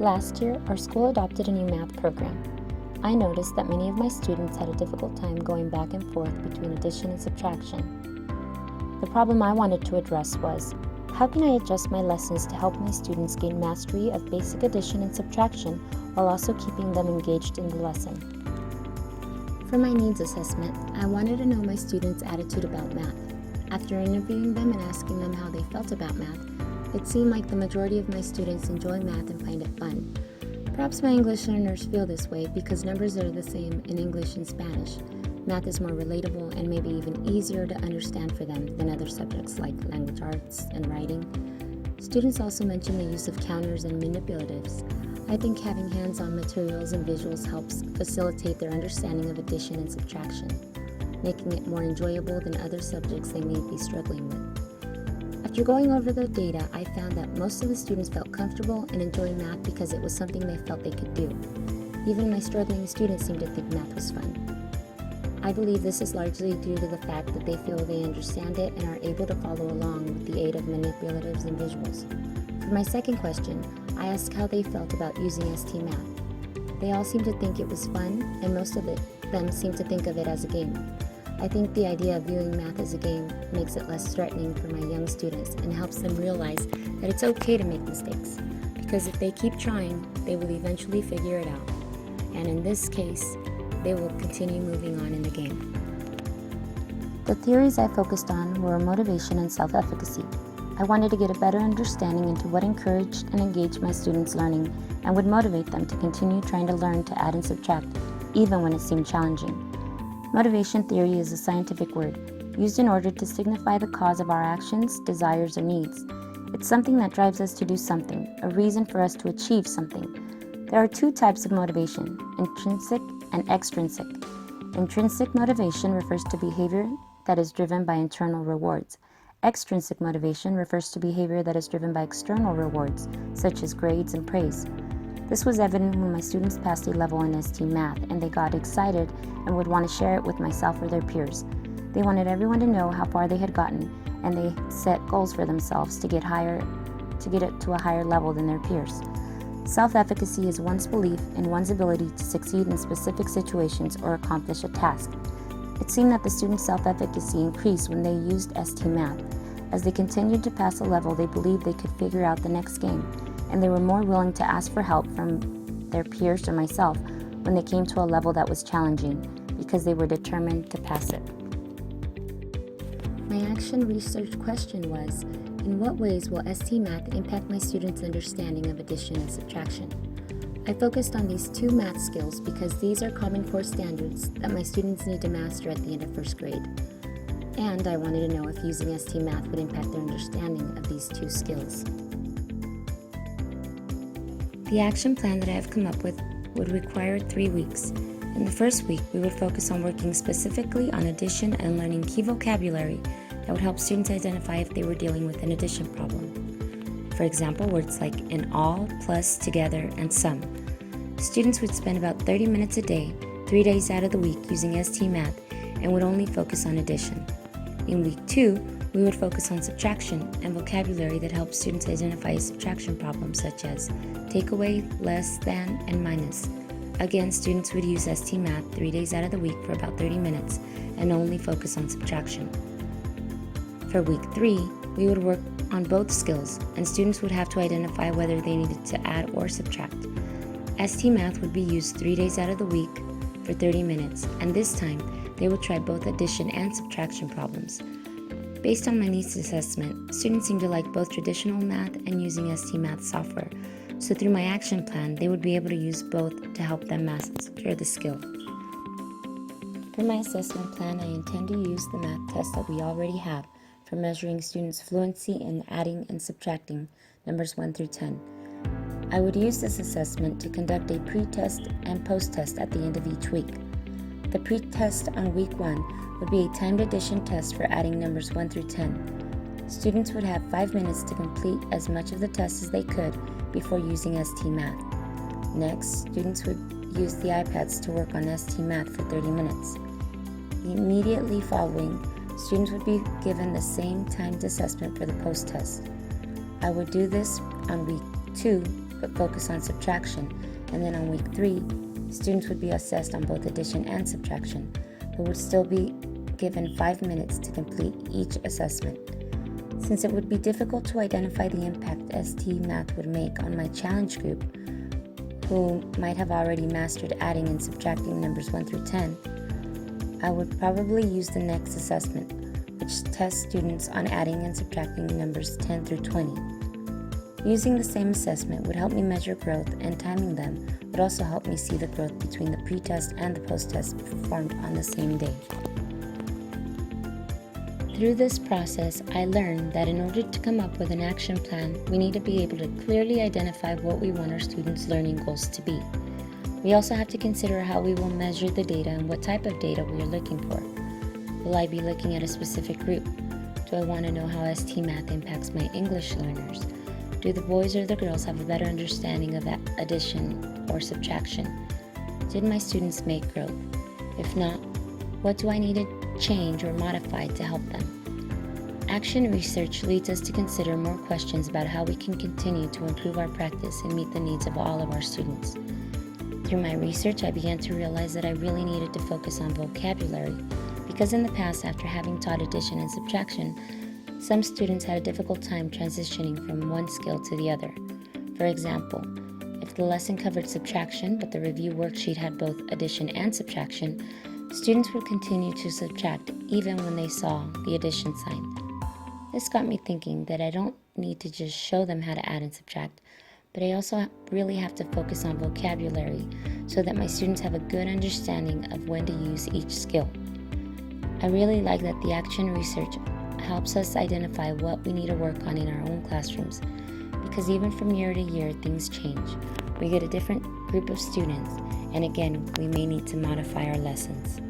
Last year, our school adopted a new math program. I noticed that many of my students had a difficult time going back and forth between addition and subtraction. The problem I wanted to address was, how can I adjust my lessons to help my students gain mastery of basic addition and subtraction while also keeping them engaged in the lesson? For my needs assessment, I wanted to know my students' attitude about math. After interviewing them and asking them how they felt about math, it seemed like the majority of my students enjoy math and find it fun. Perhaps my English learners feel this way because numbers are the same in English and Spanish. Math is more relatable and maybe even easier to understand for them than other subjects like language arts and writing. Students also mention the use of counters and manipulatives. I think having hands-on materials and visuals helps facilitate their understanding of addition and subtraction, making it more enjoyable than other subjects they may be struggling with. After going over the data, I found that most of the students felt comfortable and enjoyed math because it was something they felt they could do. Even my struggling students seemed to think math was fun. I believe this is largely due to the fact that they feel they understand it and are able to follow along with the aid of manipulatives and visuals. For my second question, I asked how they felt about using ST Math. They all seemed to think it was fun, and most of them seemed to think of it as a game. I think the idea of viewing math as a game makes it less threatening for my young students and helps them realize that it's okay to make mistakes, because if they keep trying, they will eventually figure it out. And in this case, they will continue moving on in the game. The theories I focused on were motivation and self-efficacy. I wanted to get a better understanding into what encouraged and engaged my students' learning and would motivate them to continue trying to learn to add and subtract, even when it seemed challenging. Motivation theory is a scientific word, used in order to signify the cause of our actions, desires, or needs. It's something that drives us to do something, a reason for us to achieve something. There are two types of motivation, intrinsic and extrinsic. Intrinsic motivation refers to behavior that is driven by internal rewards. Extrinsic motivation refers to behavior that is driven by external rewards, such as grades and praise. This was evident when my students passed a level in ST Math and they got excited and would want to share it with myself or their peers. They wanted everyone to know how far they had gotten, and they set goals for themselves to get it to a higher level than their peers. Self-efficacy is one's belief in one's ability to succeed in specific situations or accomplish a task. It seemed that the students' self-efficacy increased when they used ST Math. As they continued to pass a level, they believed they could figure out the next game, and they were more willing to ask for help from their peers or myself when they came to a level that was challenging, because they were determined to pass it. My action research question was, in what ways will ST Math impact my students' understanding of addition and subtraction? I focused on these two math skills because these are Common Core standards that my students need to master at the end of first grade. And I wanted to know if using ST Math would impact their understanding of these two skills. The action plan that I have come up with would require 3 weeks. In the first week, we would focus on working specifically on addition and learning key vocabulary that would help students identify if they were dealing with an addition problem. For example, words like in all, plus, together, and sum. Students would spend about 30 minutes a day, 3 days out of the week using ST Math and would only focus on addition. In week 2, we would focus on subtraction and vocabulary that helps students identify subtraction problems such as take away, less than, and minus. Again, students would use ST Math 3 days out of the week for about 30 minutes and only focus on subtraction. For week 3, we would work on both skills, and students would have to identify whether they needed to add or subtract. ST Math would be used 3 days out of the week for 30 minutes, and this time they would try both addition and subtraction problems. Based on my needs assessment, students seem to like both traditional math and using ST Math software, so through my action plan, they would be able to use both to help them master the skill. For my assessment plan, I intend to use the math test that we already have for measuring students' fluency in adding and subtracting numbers 1 through 10. I would use this assessment to conduct a pre-test and post-test at the end of each week. The pre-test on week 1 would be a timed addition test for adding numbers 1 through 10. Students would have 5 minutes to complete as much of the test as they could before using ST Math. Next, students would use the iPads to work on ST Math for 30 minutes. Immediately following, students would be given the same timed assessment for the post-test. I would do this on week 2 but focus on subtraction, and then on week 3, students would be assessed on both addition and subtraction, but would still be given 5 minutes to complete each assessment. Since it would be difficult to identify the impact ST Math would make on my challenge group, who might have already mastered adding and subtracting numbers 1 through 10, I would probably use the next assessment, which tests students on adding and subtracting numbers 10 through 20. Using the same assessment would help me measure growth, and timing them would also help me see the growth between the pre-test and the post-test performed on the same day. Through this process, I learned that in order to come up with an action plan, we need to be able to clearly identify what we want our students' learning goals to be. We also have to consider how we will measure the data and what type of data we are looking for. Will I be looking at a specific group? Do I want to know how ST Math impacts my English learners? Do the boys or the girls have a better understanding of addition or subtraction? Did my students make growth? If not, what do I need to change or modify to help them? Action research leads us to consider more questions about how we can continue to improve our practice and meet the needs of all of our students. Through my research, I began to realize that I really needed to focus on vocabulary, because in the past, after having taught addition and subtraction, some students had a difficult time transitioning from one skill to the other. For example, if the lesson covered subtraction but the review worksheet had both addition and subtraction, students would continue to subtract even when they saw the addition sign. This got me thinking that I don't need to just show them how to add and subtract, but I also really have to focus on vocabulary so that my students have a good understanding of when to use each skill. I really like that the action research helps us identify what we need to work on in our own classrooms, because even from year to year, things change. We get a different group of students, and again, we may need to modify our lessons.